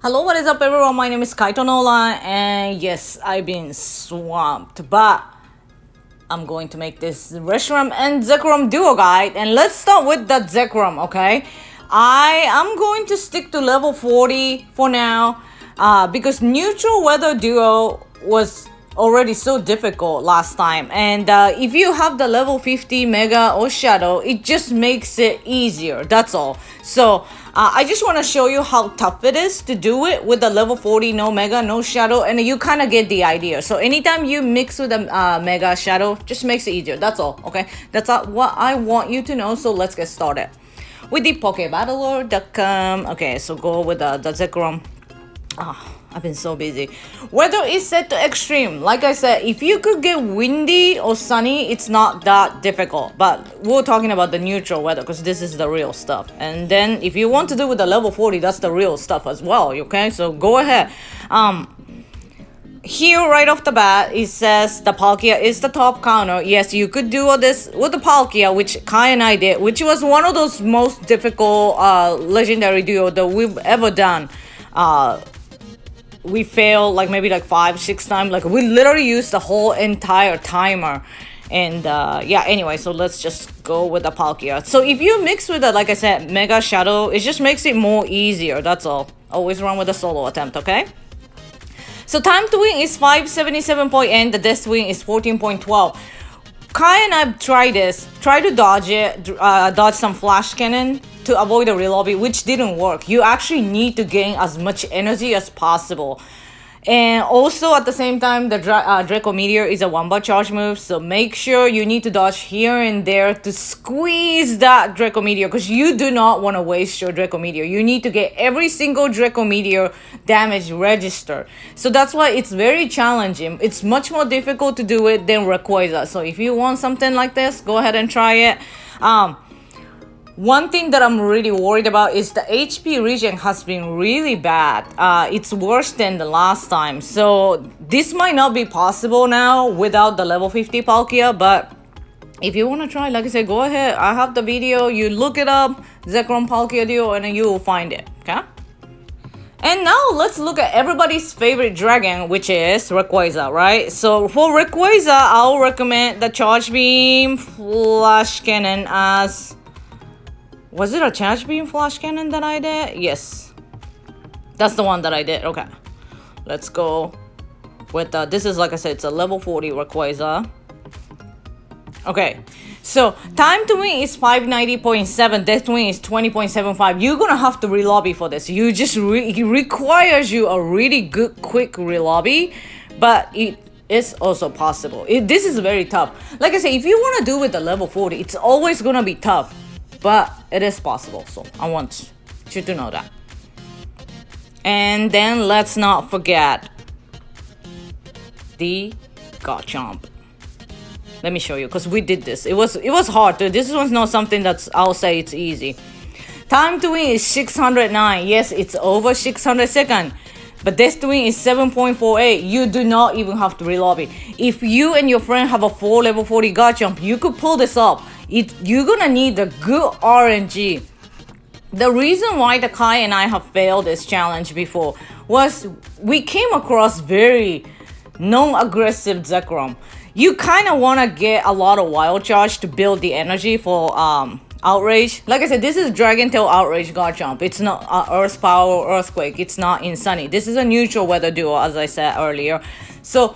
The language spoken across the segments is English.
Hello, what is up everyone? My name is Kaito Nolan and yes, I've been swamped, but I'm going to make this Reshiram and Zekrom duo guide, and let's start with the Zekrom, okay? I am going to stick to level 40 for now because neutral weather duo was already so difficult last time, and if you have the level 50 mega or shadow, it just makes it easier, that's all. So I just want to show you how tough it is to do it with the level 40 no mega no shadow, and you kind of get the idea. So anytime you mix with a mega shadow, just makes it easier, that's all. Okay, that's what I want you to know. So let's get started with the Pokebattler.com. Okay, so go with the Zekrom. I've been so busy. Weather is set to extreme. Like I said, if you could get windy or sunny, it's not that difficult. But we're talking about the neutral weather because this is the real stuff. And then if you want to do with the level 40, that's the real stuff as well. Okay, so go ahead. Here right off the bat, it says the Palkia is the top counter. Yes, you could do all this with the Palkia, which Kai and I did, which was one of those most difficult legendary duo that we've ever done. We failed like maybe like 5-6 times. Like we literally used the whole entire timer. And yeah, anyway, so let's just go with the Palkia. So if you mix with the, like I said, Mega Shadow, it just makes it more easier, that's all. Always run with a solo attempt, okay? So time to win is 577.8, the death win is 14.12. Kai and I tried this, try to dodge it, dodge some flash cannon to avoid the relobby, which didn't work. You actually need to gain as much energy as possible. And also at the same time, the Draco Meteor is a one-bar charge move, so make sure you need to dodge here and there to squeeze that Draco Meteor, because you do not want to waste your Draco Meteor. You need to get every single Draco Meteor damage registered. So that's why it's very challenging. It's much more difficult to do it than Rayquaza. So if you want something like this, go ahead and try it. One thing that I'm really worried about is the HP regen has been really bad. It's worse than the last time. So this might not be possible now without the level 50 Palkia. But if you want to try, like I said, go ahead. I have the video. You look it up, Zekrom Palkia Duo, and then you will find it. Okay? And now let's look at everybody's favorite dragon, which is Rayquaza, right? So for Rayquaza, I'll recommend the Charge Beam Flash Cannon as... Was it a Charge Beam Flash Cannon that I did? Yes. That's the one that I did. Okay. Let's go with this is, like I said, it's a level 40 Rayquaza. Okay. So, time to win is 590.7. Death win is 20.75. You're gonna have to relobby for this. You just it requires you a really good, quick relobby. But it is also possible. This is very tough. Like I said, if you want to do with the level 40, it's always gonna be tough. But it is possible, so I want you to know that. And then let's not forget the Garchomp. Let me show you, because we did this. It was hard too. This one's not something that's, I'll say it's easy. Time to win is 609. Yes, it's over 600 seconds. But this to win is 7.48. You do not even have to relobby. If you and your friend have a 4 level 40 Garchomp, you could pull this up. You're gonna need a good RNG. The reason why the Kai and I have failed this challenge before was we came across very non-aggressive Zekrom. You kind of want to get a lot of wild charge to build the energy for Outrage. Like I said, this is Dragon Tail Outrage Garchomp. It's not Earth Power or Earthquake. It's not in Sunny. This is a neutral weather duo, as I said earlier. So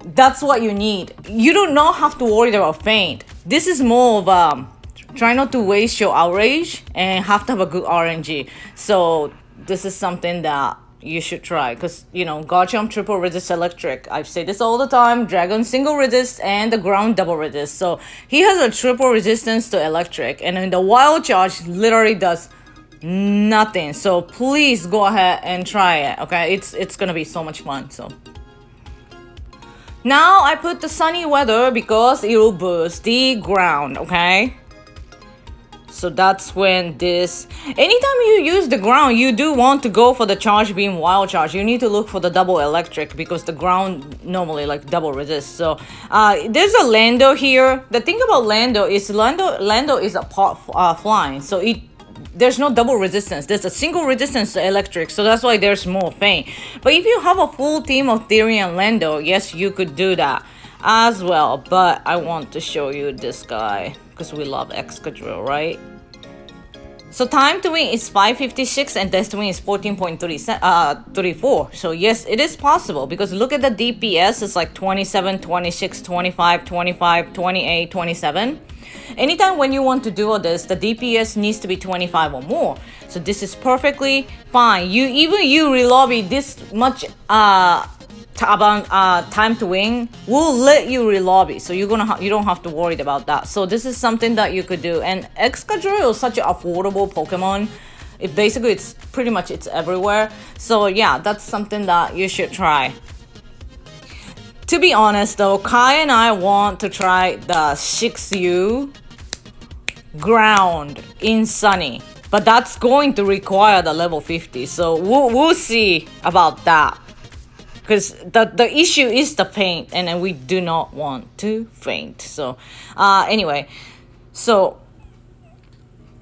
that's what you need. You do not have to worry about Feint. This is more of try not to waste your Outrage and have to have a good RNG. So this is something that you should try, because you know, Garchomp triple resist electric. I've said this all the time. Dragon single resist and the ground double resist. So he has a triple resistance to electric, and then the wild charge literally does nothing. So please go ahead and try it. Okay, it's gonna be so much fun. So now I put the sunny weather because it will boost the ground. Okay, so that's when this, anytime you use the ground, you do want to go for the Charge Beam Wild Charge. You need to look for the double electric because the ground normally like double resist. So there's a Lando here. The thing about Lando is Lando is a part flying, so it there's no double resistance. There's a single resistance to electric, so that's why there's more faint. But if you have a full team of Theory and Lendo, yes, you could do that as well. But I want to show you this guy because we love Excadrill, right? So time to win is 556 and death to win is 14.34. So yes, it is possible because look at the DPS. It's like 27, 26, 25, 25, 28, 27. Anytime when you want to do all this, the DPS needs to be 25 or more. So this is perfectly fine. You relobby this much time to win, will let you relobby, so you don't have to worry about that. So this is something that you could do. And Excadrill is such an affordable Pokemon. It's pretty much everywhere. So yeah, that's something that you should try. To be honest though, Kai and I want to try the 6U ground in Sunny, but that's going to require the level 50. So we'll see about that. Because the issue is the faint, and then we do not want to faint. So anyway, so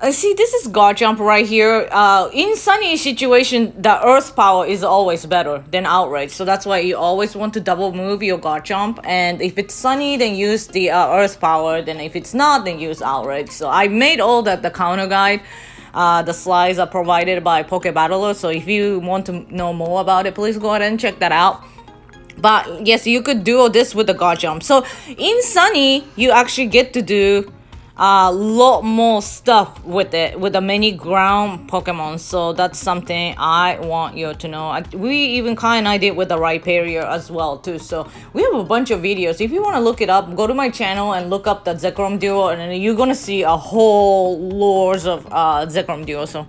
I see this is Garchomp right here. In Sunny situation, the Earth power is always better than Outrage. So that's why you always want to double move your Garchomp. And if it's Sunny, then use the Earth power. Then if it's not, then use Outrage. So I made all the counter guide. The slides are provided by Pokebattler, so if you want to know more about it, please go ahead and check that out. But yes, you could do this with the Garchomp. So in Sunny, you actually get to do a lot more stuff with it, with the many ground Pokemon. So that's something I want you to know. We even kind of did with the Rhyperior as well too. So we have a bunch of videos. If you want to look it up, go to my channel and look up the Zekrom duo, and then you're gonna see a whole lores of Zekrom duo. So,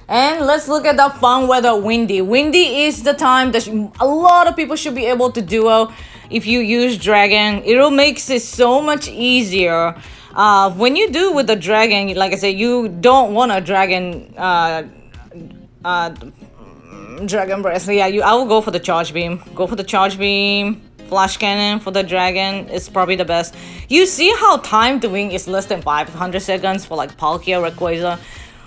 and let's look at the fun weather, windy. Windy is the time that a lot of people should be able to duo. If you use Dragon, it'll makes it so much easier. When you do with the Dragon, like I said, you don't want a Dragon Dragon Breath. So yeah, I will go for the Charge Beam. Go for the Charge Beam. Flash Cannon for the Dragon is probably the best. You see how time to win is less than 500 seconds for like Palkia, Rayquaza.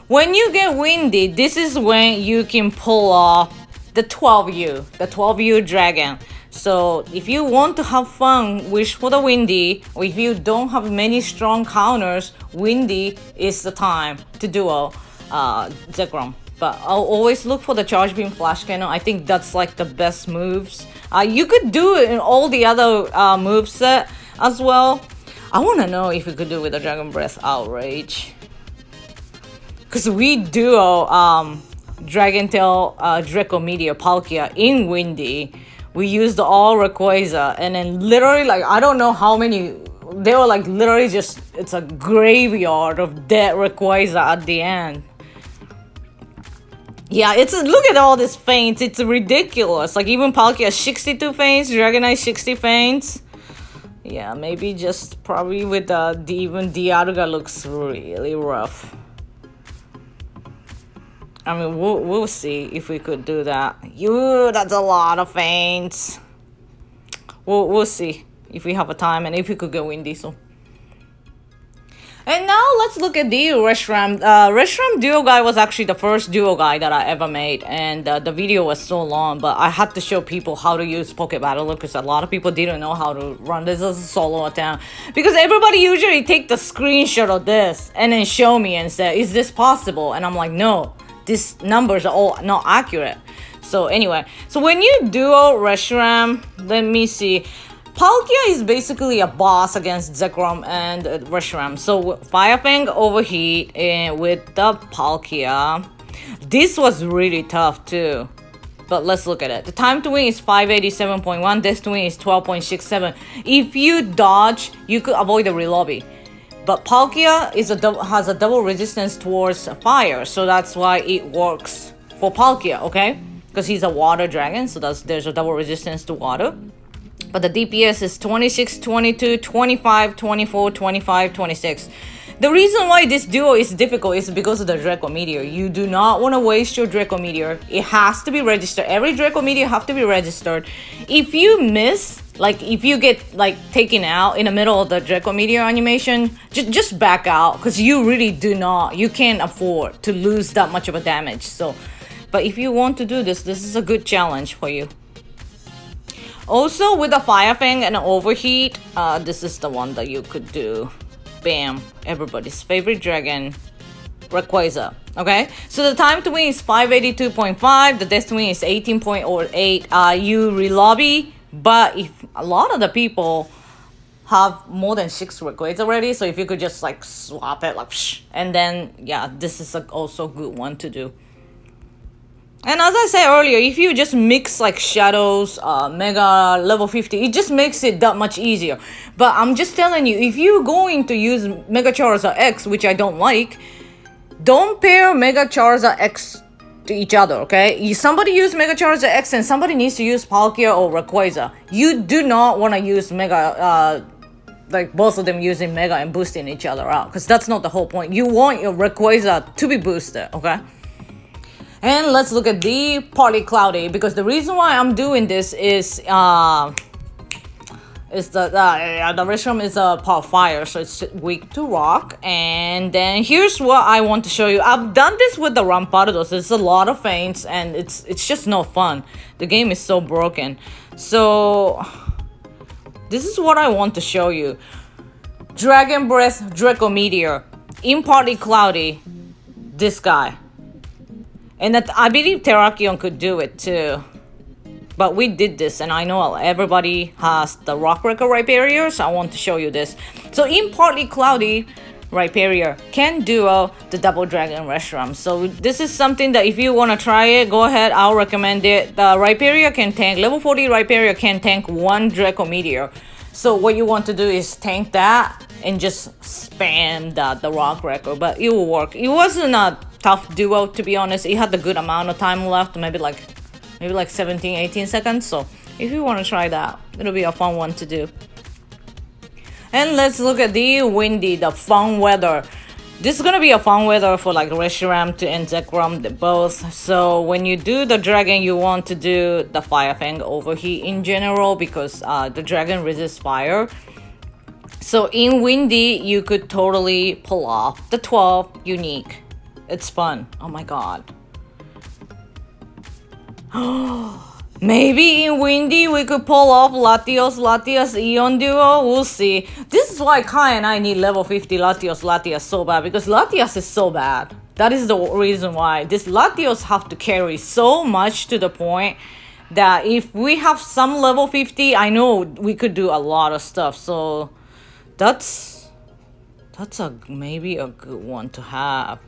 When you get windy, this is when you can pull off the 12U Dragon. So if you want to have fun, wish for the windy, or if you don't have many strong counters, windy is the time to duo Zekrom. But I'll always look for the Charge Beam, Flash Cannon. I think that's like the best moves. You could do it in all the other moveset as well. I want to know if we could do it with the Dragon Breath Outrage. Because we duo Dragon Tail, Draco Meteor, Palkia in windy. We used all Rayquaza, and then literally, like, I don't know how many, they were like literally just, it's a graveyard of dead Rayquaza at the end. Yeah, look at all these feints, it's ridiculous. Like even Palkia 62 feints, Dragonite 60 feints. Yeah, maybe just probably with even Dialga looks really rough. I mean, we'll see if we could do that. That's a lot of feints. We'll see if we have a time and if we could go windy. So, and now let's look at the Reshiram. Reshiram duo guy was actually the first duo guy that I ever made, and the video was so long, but I had to show people how to use Pokebattler because a lot of people didn't know how to run this as a solo attempt. Because everybody usually take the screenshot of this and then show me and say, "Is this possible?" And I'm like, no. These numbers are all not accurate. So anyway, so when you duo Reshiram, let me see. Palkia is basically a boss against Zekrom and Reshiram. So Fire Fang overheat with the Palkia. This was really tough too. But let's look at it. The time to win is 587.1. Death to win is 12.67. If you dodge, you could avoid the relobby. But Palkia has a double resistance towards fire, so that's why it works for Palkia, okay? Because he's a water dragon, so there's a double resistance to water. But the DPS is 26, 22, 25, 24, 25, 26. The reason why this duo is difficult is because of the Draco Meteor. You do not want to waste your Draco Meteor. It has to be registered. Every Draco Meteor have to be registered. If you miss Like if you get like taken out in the middle of the Draco Meteor animation, just back out, because you really you can't afford to lose that much of a damage. So, but if you want to do this, this is a good challenge for you. Also with the Fire Fang and Overheat, this is the one that you could do. Bam, everybody's favorite dragon, Rayquaza. Okay, so the time to win is 582.5, the death to win is 18.08. You relobby, but if a lot of the people have more than 6 Rayquaza already, so if you could just like swap it, like psh, and then yeah, this is also a good one to do. And as I said earlier, if you just mix like Shadows, Mega, level 50, it just makes it that much easier. But I'm just telling you, if you're going to use Mega Charizard X, which I don't like, don't pair Mega Charizard X to each other, okay? Somebody use Mega Charizard X and somebody needs to use Palkia or Rayquaza. You do not want to use Mega, like both of them using Mega and boosting each other out, because that's not the whole point. You want your Rayquaza to be boosted, okay? And let's look at the Partly Cloudy, because the reason why I'm doing this is the Reshiram is a part fire, so it's weak to rock. And then here's what I want to show you. I've done this with the Rampardos. It's a lot of feints and it's just no fun. The game is so broken. So this is what I want to show you. Dragon Breath Draco Meteor in Partly Cloudy. This guy. And that I believe Terrakion could do it too. But we did this, and I know everybody has the Rock Wrecker Rhyperior, so I want to show you this. So in Partly Cloudy, Rhyperior can duo the Double Dragon Reshiram. So this is something that if you want to try it, go ahead, I'll recommend it. The Rhyperior can tank, level 40 Rhyperior can tank 1 Draco Meteor. So what you want to do is tank that and just spam the Rock Wrecker, but it will work. It wasn't a tough duo, to be honest. It had a good amount of time left, maybe like 17-18 seconds. So if you want to try that, it'll be a fun one to do. And let's look at the windy, the fun weather. This is gonna be a fun weather for like Reshiram and Zekrom both. So when you do the dragon, you want to do the Fire Fang Overheat in general, because the dragon resists fire. So in windy, you could totally pull off the 12 unique. It's fun. Oh my god. Maybe in windy we could pull off Latios Eon duo. We'll see. This is why Kai and I need level 50 Latios so bad, because Latios is so bad. That is the reason why this Latios have to carry so much, to the point that if we have some level 50, I know we could do a lot of stuff. So that's maybe a good one to have.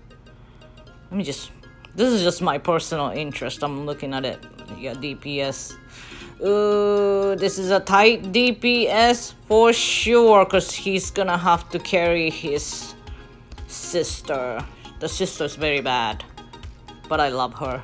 Let me just, this is just my personal interest. I'm looking at it. Yeah, DPS. Ooh, this is a tight DPS for sure, because he's gonna have to carry his sister. The sister's very bad, but I love her.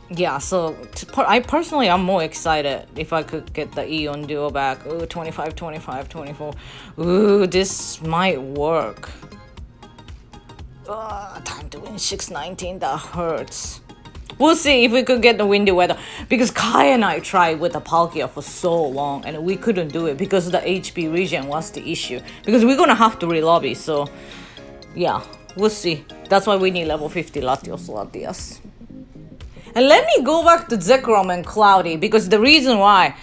Yeah, so I personally, I'm more excited if I could get the Eon duo back. Ooh, 25, 25, 24. Ooh, this might work. Time to win 619, that hurts. We'll see if we could get the windy weather, because Kai and I tried with the Palkia for so long and we couldn't do it because the HP regen was the issue, because we're gonna have to relobby. So yeah, we'll see. That's why we need level 50 Latios. And let me go back to Zekrom and Cloudy, because the reason why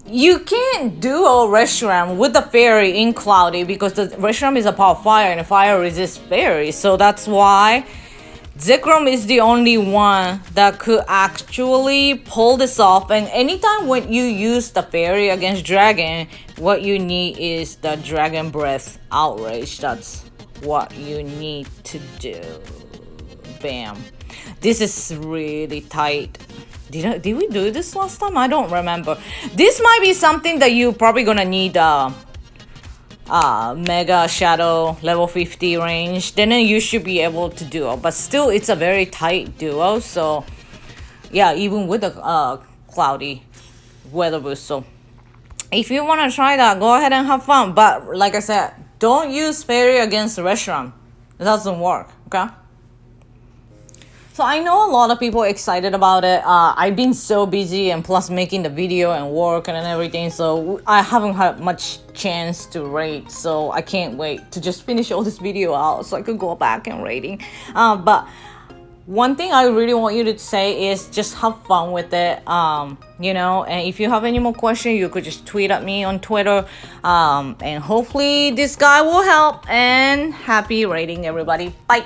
you can't duo Reshiram with the fairy in Cloudy, because the Reshiram is a power fire and fire resists fairy. So that's why Zekrom is the only one that could actually pull this off. And anytime when you use the fairy against dragon, what you need is the Dragon Breath Outrage. That's what you need to do. Bam. This is really tight. Did we do this last time? I don't remember. This might be something that you're probably gonna need Mega Shadow level 50 range. Then you should be able to do it. But still, it's a very tight duo. So yeah, even with the Cloudy weather boost. So if you wanna try that, go ahead and have fun. But like I said, don't use fairy against Reshiram. It doesn't work. Okay. So I know a lot of people are excited about it. I've been so busy and plus making the video and work and everything, so I haven't had much chance to rate. So I can't wait to just finish all this video out so I could go back and rating. But one thing I really want you to say is just have fun with it. You know, and if you have any more questions, you could just tweet at me on Twitter. And hopefully this guy will help. And happy rating, everybody. Bye.